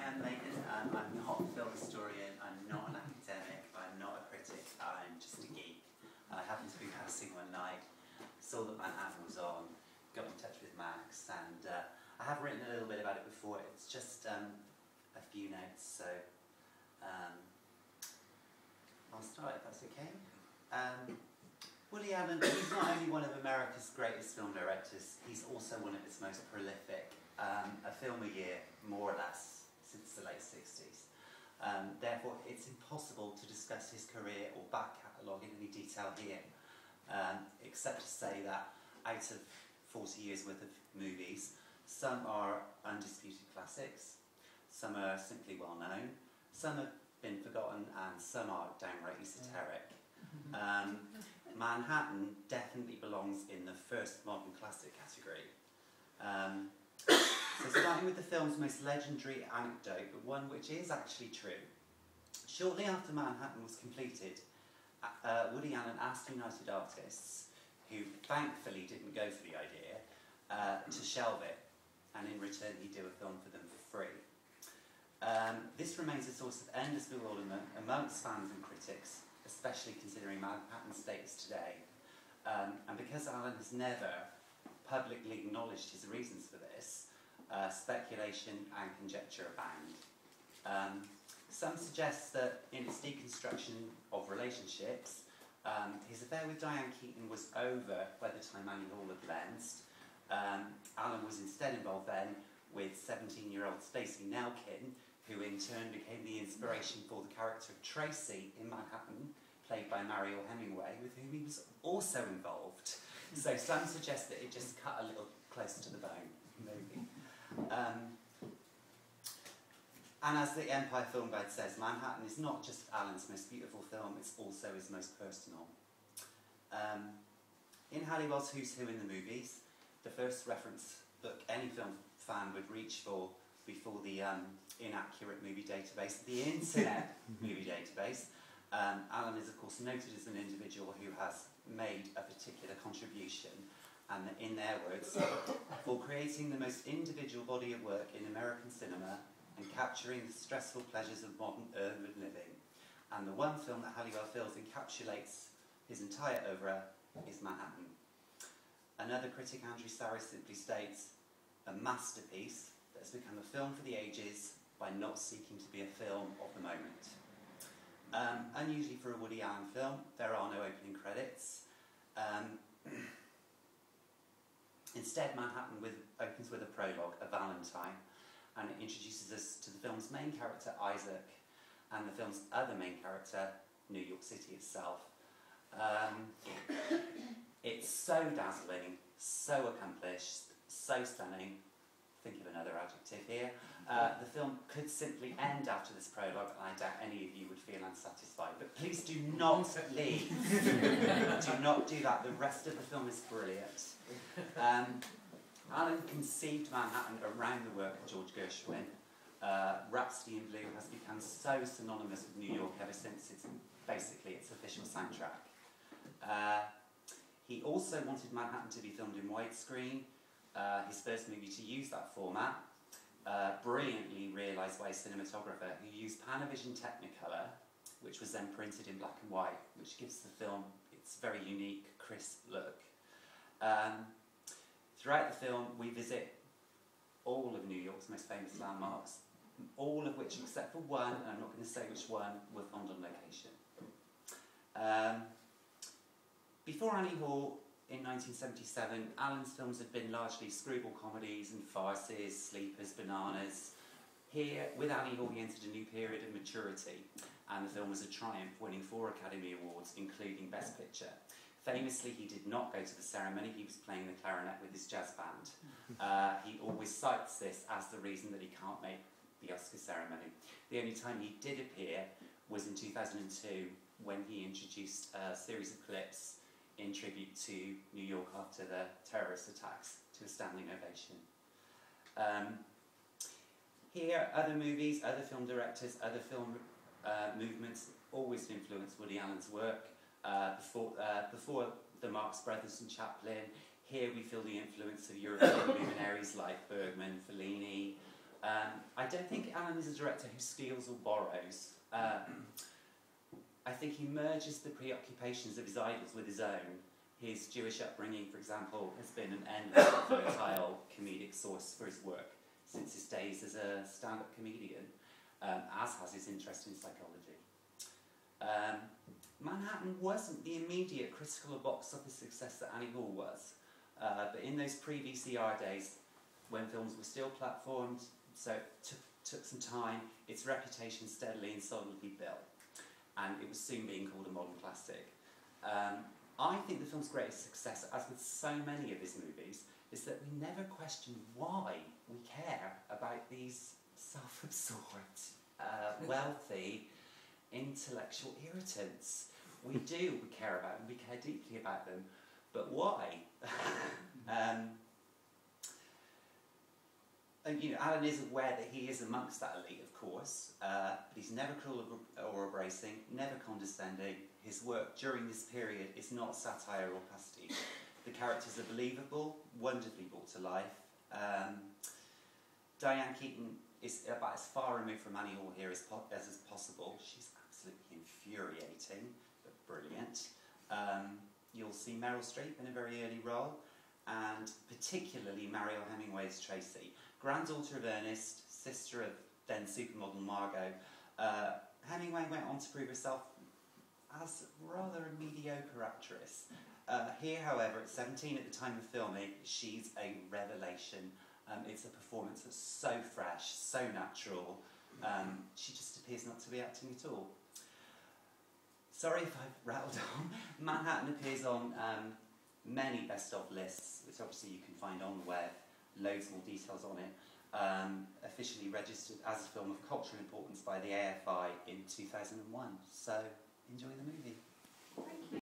am Megan. I'm not a film historian, I'm not an academic, I'm not a critic, I'm just a geek. I happened to be passing one night, saw that Manhattan was on, got in touch with Max, and I have written a little bit about it before. It's just a few notes, so I'll start if that's okay. Woody Allen, he's not only one of America's greatest film directors, he's also one of its most prolific. A film a year, more or less, since the late 60s. Therefore, it's impossible to discuss his career or back catalogue in any detail here, except to say that out of 40 years worth of movies, some are undisputed classics, some are simply well known, some have been forgotten, and some are downright esoteric. Manhattan definitely belongs in the first modern classic category. So starting with the film's most legendary anecdote, but one which is actually true. Shortly after Manhattan was completed, Woody Allen asked United Artists, who thankfully didn't go for the idea, to shelve it, and in return he'd do a film for them for free. This remains a source of endless bewilderment amongst fans and critics, especially considering Manhattan's status today. And because Allen has never publicly acknowledged his reasons for this, speculation and conjecture abound. Some suggest that in its deconstruction of relationships, his affair with Diane Keaton was over by the time Annie Hall had lensed. Allen was instead involved then with 17-year-old Stacey Nelkin, who in turn became the inspiration for the character of Tracy in Manhattan, played by Mariel Hemingway, with whom he was also involved. So some suggest that it just cut a little close to the bone, maybe. And as the Empire Film Guide says, Manhattan is not just Allen's most beautiful film, it's also his most personal. In Halliwell's Who's Who in the Movies, the first reference book any film fan would reach for before the inaccurate movie database, the Internet movie database, Allen is of course noted as an individual who has made a particular contribution, and in their words, for creating the most individual body of work in American cinema and capturing the stressful pleasures of modern urban living. And the one film that Halliwell feels encapsulates his entire oeuvre is Manhattan. Another critic, Andrew Sarris, simply states, a masterpiece that has become a film for the ages by not seeking to be a film of the moment. Unusually for a Woody Allen film, there are no opening credits. Instead, Manhattan opens with a prologue, a Valentine, and it introduces us to the film's main character, Isaac, and the film's other main character, New York City itself. It's so dazzling, so accomplished, so stunning. Think of another adjective here. The film could simply end after this prologue, and I doubt any of you would feel unsatisfied. But please do not leave. Do not do that. The rest of the film is brilliant. Allen conceived Manhattan around the work of George Gershwin. Rhapsody in Blue has become so synonymous with New York ever since it's basically its official soundtrack. He also wanted Manhattan to be filmed in widescreen. His first movie to use that format, brilliantly realised by a cinematographer who used Panavision Technicolor, which was then printed in black and white, which gives the film its very unique, crisp look. Throughout the film, we visit all of New York's most famous landmarks, all of which, except for one, and I'm not going to say which one, were filmed on location. Before Annie Hall, in 1977, Allen's films had been largely screwball comedies and farces, sleepers, bananas. Here, with Annie Hall, he entered a new period of maturity, and the film was a triumph, winning 4 Academy Awards, including Best Picture. Famously, he did not go to the ceremony, he was playing the clarinet with his jazz band. He always cites this as the reason that he can't make the Oscar ceremony. The only time he did appear was in 2002, when he introduced a series of clips in tribute to New York after the terrorist attacks, to a standing ovation. Here, other movies, other film directors, other film movements always influenced Woody Allen's work. Before the Marx Brothers and Chaplin, here we feel the influence of European luminaries like Bergman, Fellini, I don't think Alan is a director who steals or borrows. I think he merges the preoccupations of his idols with his own. His Jewish upbringing, for example, has been an endless and fertile comedic source for his work since his days as a stand-up comedian, as has his interest in psychology. Manhattan wasn't the immediate critical or box office success that Annie Hall was, but in those pre-VCR days, when films were still platformed, so it took some time, its reputation steadily and solidly built, and it was soon being called a modern classic. I think the film's greatest success, as with so many of his movies, is that we never question why we care about these self-absorbed, wealthy, intellectual irritants. We care about them, we care deeply about them, but why? And, you know, Alan is aware that he is amongst that elite, of course, but he's never cruel or abrasive, never condescending. His work during this period is not satire or pastiche. The characters are believable, wonderfully brought to life. Diane Keaton is about as far removed from Annie Hall here as possible. She's absolutely infuriating, but brilliant. You'll see Meryl Streep in a very early role, and particularly Mariel Hemingway's Tracy. Granddaughter of Ernest, sister of then supermodel Margot, Hemingway went on to prove herself as rather a mediocre actress. Here, however, at 17 at the time of filming, she's a revelation. It's a performance that's so fresh, so natural. She just appears not to be acting at all. Sorry if I've rattled on. Manhattan appears on many best-of lists, which obviously you can find on the web. Loads more details on it. Officially registered as a film of cultural importance by the AFI in 2001. So enjoy the movie.